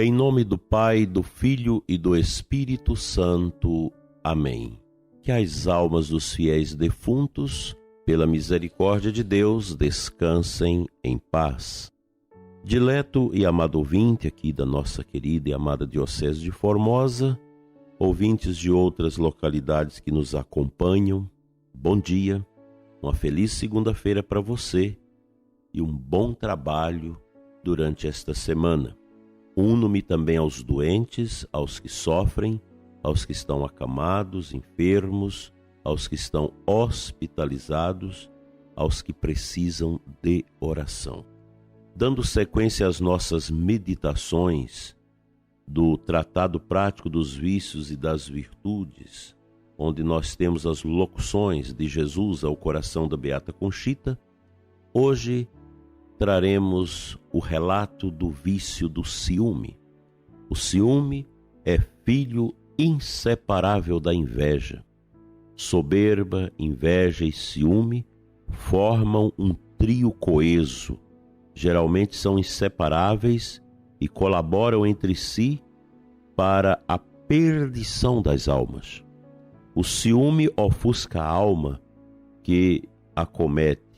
Em nome do Pai, do Filho e do Espírito Santo. Amém. Que as almas dos fiéis defuntos, pela misericórdia de Deus, descansem em paz. Dileto e amado ouvinte aqui da nossa querida e amada Diocese de Formosa, ouvintes de outras localidades que nos acompanham, bom dia, uma feliz segunda-feira para você e um bom trabalho durante esta semana. Uno-me também aos doentes, aos que sofrem, aos que estão acamados, enfermos, aos que estão hospitalizados, aos que precisam de oração. Dando sequência às nossas meditações do Tratado Prático dos Vícios e das Virtudes, onde nós temos as locuções de Jesus ao coração da Beata Conchita, hoje traremos o relato do vício do ciúme. O ciúme é filho inseparável da inveja. Soberba, inveja e ciúme formam um trio coeso. Geralmente são inseparáveis e colaboram entre si para a perdição das almas. O ciúme ofusca a alma que acomete,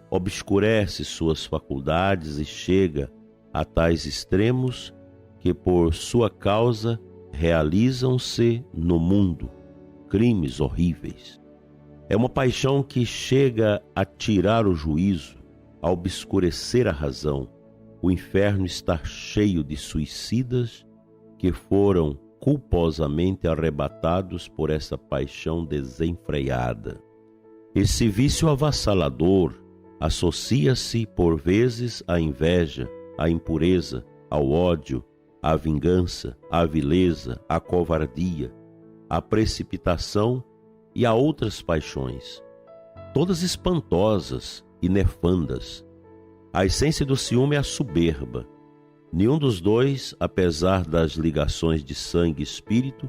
obscurece suas faculdades e chega a tais extremos que por sua causa realizam-se no mundo crimes horríveis. É uma paixão que chega a tirar o juízo, a obscurecer a razão. O inferno está cheio de suicidas que foram culposamente arrebatados por essa paixão desenfreada. Esse vício avassalador associa-se por vezes à inveja, à impureza, ao ódio, à vingança, à vileza, à covardia, à precipitação e a outras paixões, todas espantosas e nefandas. A essência do ciúme é a soberba. Nenhum dos dois, apesar das ligações de sangue e espírito,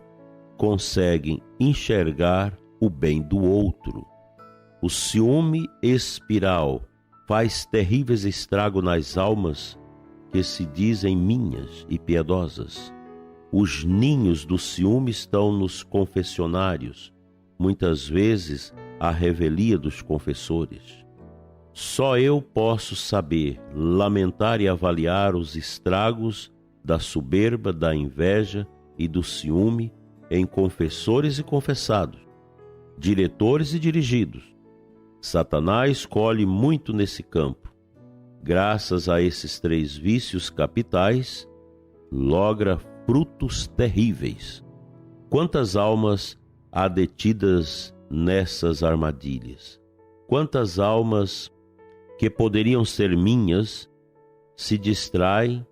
conseguem enxergar o bem do outro. O ciúme espiral faz terríveis estragos nas almas que se dizem minhas e piedosas. Os ninhos do ciúme estão nos confessionários, muitas vezes à revelia dos confessores. Só eu posso saber, lamentar e avaliar os estragos da soberba, da inveja e do ciúme em confessores e confessados, diretores e dirigidos. Satanás colhe muito nesse campo. Graças a esses três vícios capitais, logra frutos terríveis. Quantas almas há detidas nessas armadilhas? Quantas almas que poderiam ser minhas se distraem,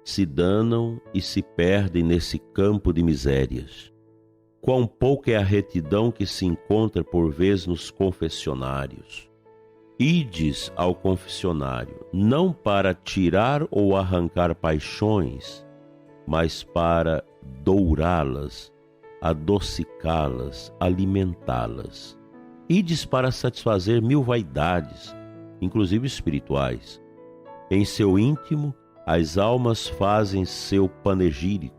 se danam e se perdem nesse campo de misérias? Quão pouca é a retidão que se encontra por vezes nos confessionários. Ides ao confessionário, não para tirar ou arrancar paixões, mas para dourá-las, adocicá-las, alimentá-las. Ides para satisfazer mil vaidades, inclusive espirituais. Em seu íntimo, as almas fazem seu panegírico,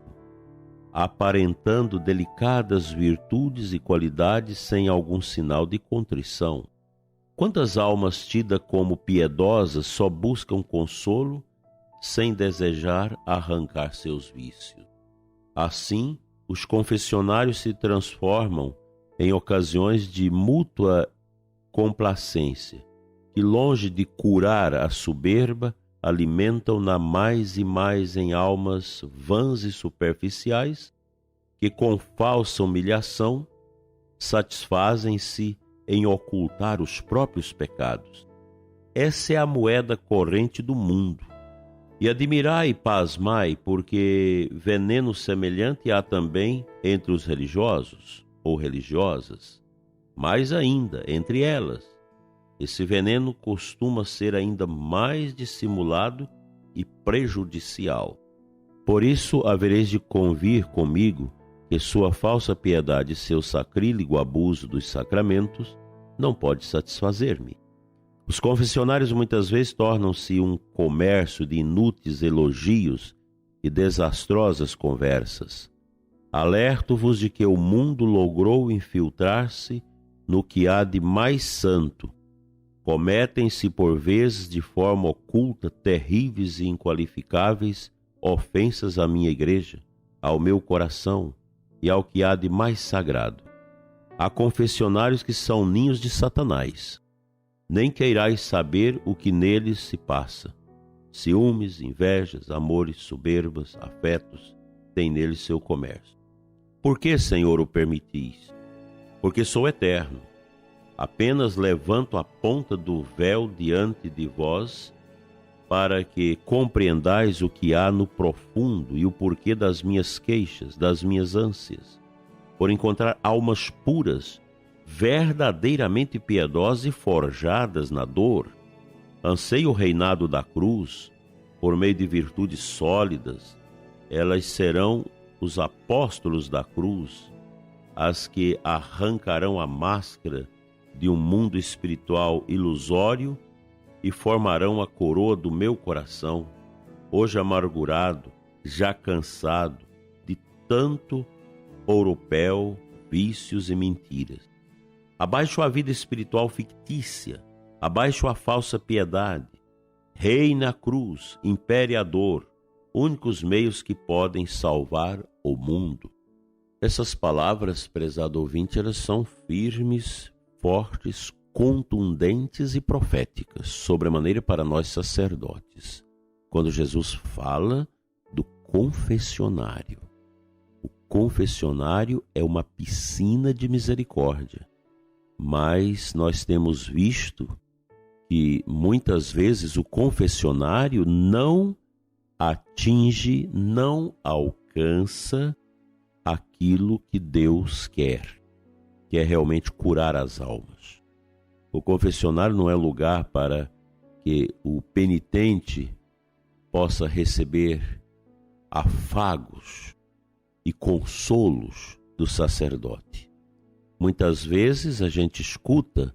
aparentando delicadas virtudes e qualidades sem algum sinal de contrição. Quantas almas tidas como piedosas só buscam consolo sem desejar arrancar seus vícios? Assim, os confessionários se transformam em ocasiões de mútua complacência, que longe de curar a soberba, alimentam-na mais e mais em almas vãs e superficiais, que com falsa humilhação satisfazem-se em ocultar os próprios pecados. Essa é a moeda corrente do mundo. E admirai e pasmai, porque veneno semelhante há também entre os religiosos ou religiosas. Mais ainda, entre elas, esse veneno costuma ser ainda mais dissimulado e prejudicial. Por isso havereis de convir comigo que sua falsa piedade e seu sacrílego abuso dos sacramentos não pode satisfazer-me. Os confessionários muitas vezes tornam-se um comércio de inúteis elogios e desastrosas conversas. Alerto-vos de que o mundo logrou infiltrar-se no que há de mais santo. Cometem-se por vezes de forma oculta terríveis e inqualificáveis ofensas à minha igreja, ao meu coração e ao que há de mais sagrado. Há confessionários que são ninhos de Satanás. Nem queirais saber o que neles se passa. Ciúmes, invejas, amores, soberbas, afetos, tem neles seu comércio. Por que, Senhor, o permitis? Porque sou eterno. Apenas levanto a ponta do véu diante de vós, para que compreendais o que há no profundo e o porquê das minhas queixas, das minhas ânsias, por encontrar almas puras, verdadeiramente piedosas e forjadas na dor. Anseio o reinado da cruz, por meio de virtudes sólidas. Elas serão os apóstolos da cruz, as que arrancarão a máscara de um mundo espiritual ilusório e formarão a coroa do meu coração, hoje amargurado, já cansado de tanto ouropel, vícios e mentiras. Abaixo a vida espiritual fictícia, abaixo a falsa piedade. Reina a cruz, impere a dor, únicos meios que podem salvar o mundo. Essas palavras, prezado ouvinte, elas são firmes, fortes, contundentes e proféticas, sobremaneira para nós sacerdotes. Quando Jesus fala do confessionário. O confessionário é uma piscina de misericórdia. Mas nós temos visto que muitas vezes o confessionário não atinge, não alcança aquilo que Deus quer, que é realmente curar as almas. O confessionário não é lugar para que o penitente possa receber afagos e consolos do sacerdote. Muitas vezes a gente escuta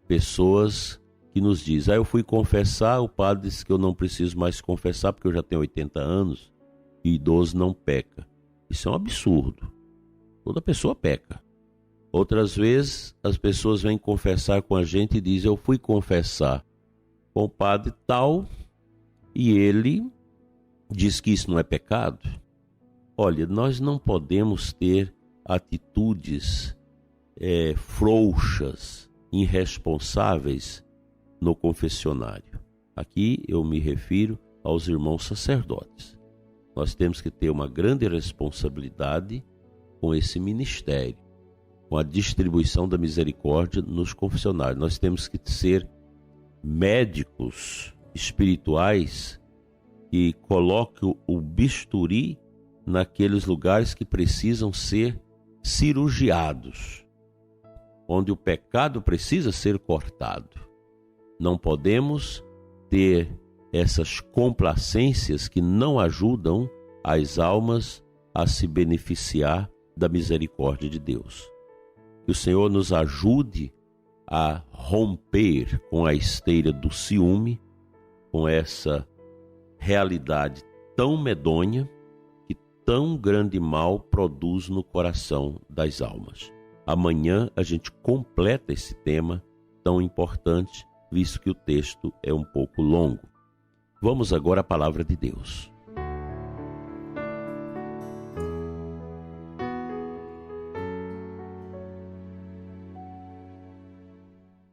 pessoas que nos dizem: eu fui confessar, o padre disse que eu não preciso mais confessar porque eu já tenho 80 anos e idoso não peca. Isso é um absurdo. Toda pessoa peca. Outras vezes as pessoas vêm confessar com a gente e dizem: eu fui confessar com o padre tal e ele diz que isso não é pecado. Olha, nós não podemos ter atitudes frouxas, irresponsáveis no confessionário. Aqui eu me refiro aos irmãos sacerdotes. Nós temos que ter uma grande responsabilidade com esse ministério, com a distribuição da misericórdia nos confessionários. Nós temos que ser médicos espirituais que coloquem o bisturi naqueles lugares que precisam ser cirurgiados, onde o pecado precisa ser cortado. Não podemos ter essas complacências que não ajudam as almas a se beneficiar da misericórdia de Deus. Que o Senhor nos ajude a romper com a esteira do ciúme, com essa realidade tão medonha que tão grande mal produz no coração das almas. Amanhã a gente completa esse tema tão importante, visto que o texto é um pouco longo. Vamos agora à palavra de Deus.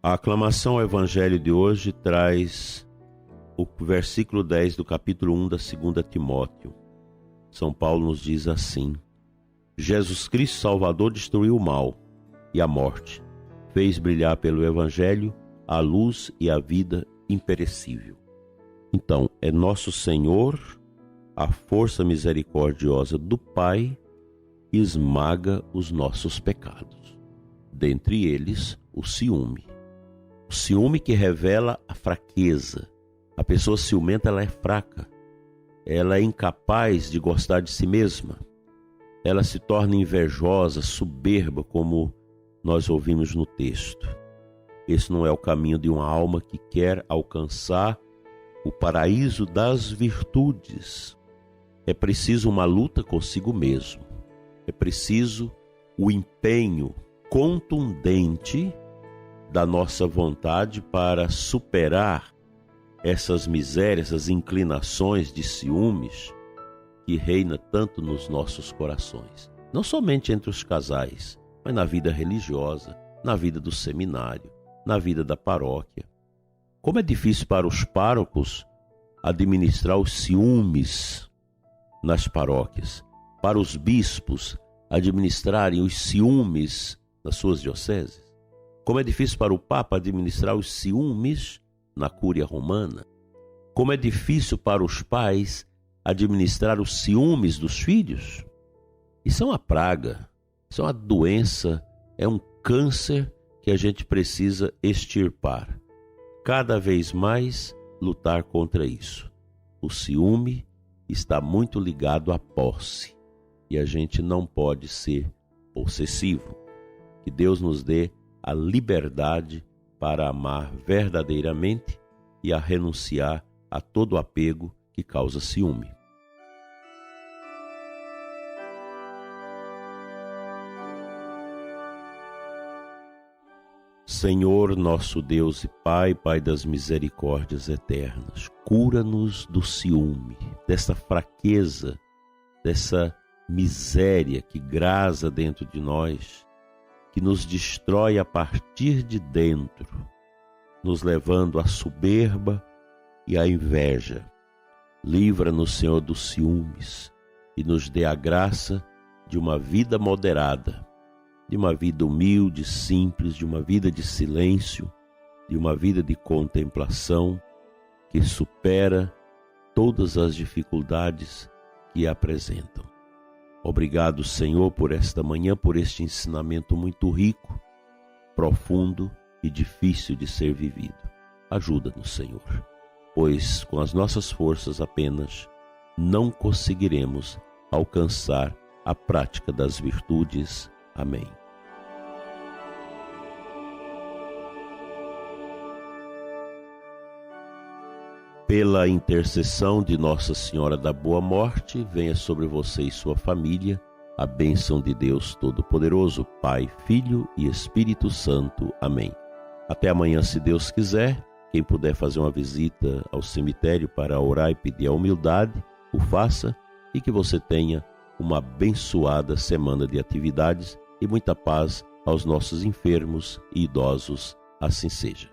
A aclamação ao Evangelho de hoje traz o versículo 10 do capítulo 1 da 2 Timóteo. São Paulo nos diz assim: Jesus Cristo Salvador destruiu o mal e a morte, fez brilhar pelo Evangelho a luz e a vida imperecível. Então, é nosso Senhor, a força misericordiosa do Pai, que esmaga os nossos pecados. Dentre eles, o ciúme. O ciúme que revela a fraqueza. A pessoa ciumenta, ela é fraca. Ela é incapaz de gostar de si mesma. Ela se torna invejosa, soberba, como nós ouvimos no texto. Esse não é o caminho de uma alma que quer alcançar o paraíso das virtudes. É preciso uma luta consigo mesmo. É preciso o empenho contundente da nossa vontade para superar essas misérias, essas inclinações de ciúmes que reina tanto nos nossos corações. Não somente entre os casais, mas na vida religiosa, na vida do seminário, na vida da paróquia. Como é difícil para os párocos administrar os ciúmes nas paróquias, para os bispos administrarem os ciúmes nas suas dioceses. Como é difícil para o Papa administrar os ciúmes na Cúria Romana. Como é difícil para os pais administrar os ciúmes dos filhos. Isso é uma praga, isso é uma doença, é um câncer que a gente precisa extirpar. Cada vez mais lutar contra isso. O ciúme está muito ligado à posse e a gente não pode ser possessivo. Que Deus nos dê a liberdade para amar verdadeiramente e a renunciar a todo apego que causa ciúme. Senhor, nosso Deus e Pai, Pai das misericórdias eternas, cura-nos do ciúme, dessa fraqueza, dessa miséria que grasa dentro de nós, que nos destrói a partir de dentro, nos levando à soberba e à inveja. Livra-nos, Senhor, dos ciúmes e nos dê a graça de uma vida moderada, de uma vida humilde, simples, de uma vida de silêncio, de uma vida de contemplação que supera todas as dificuldades que apresentam. Obrigado, Senhor, por esta manhã, por este ensinamento muito rico, profundo e difícil de ser vivido. Ajuda-nos, Senhor, pois com as nossas forças apenas não conseguiremos alcançar a prática das virtudes. Amém. Pela intercessão de Nossa Senhora da Boa Morte, venha sobre você e sua família a bênção de Deus Todo-Poderoso, Pai, Filho e Espírito Santo. Amém. Até amanhã, se Deus quiser. Quem puder fazer uma visita ao cemitério para orar e pedir a humildade, o faça, e que você tenha uma abençoada semana de atividades e muita paz aos nossos enfermos e idosos. Assim seja.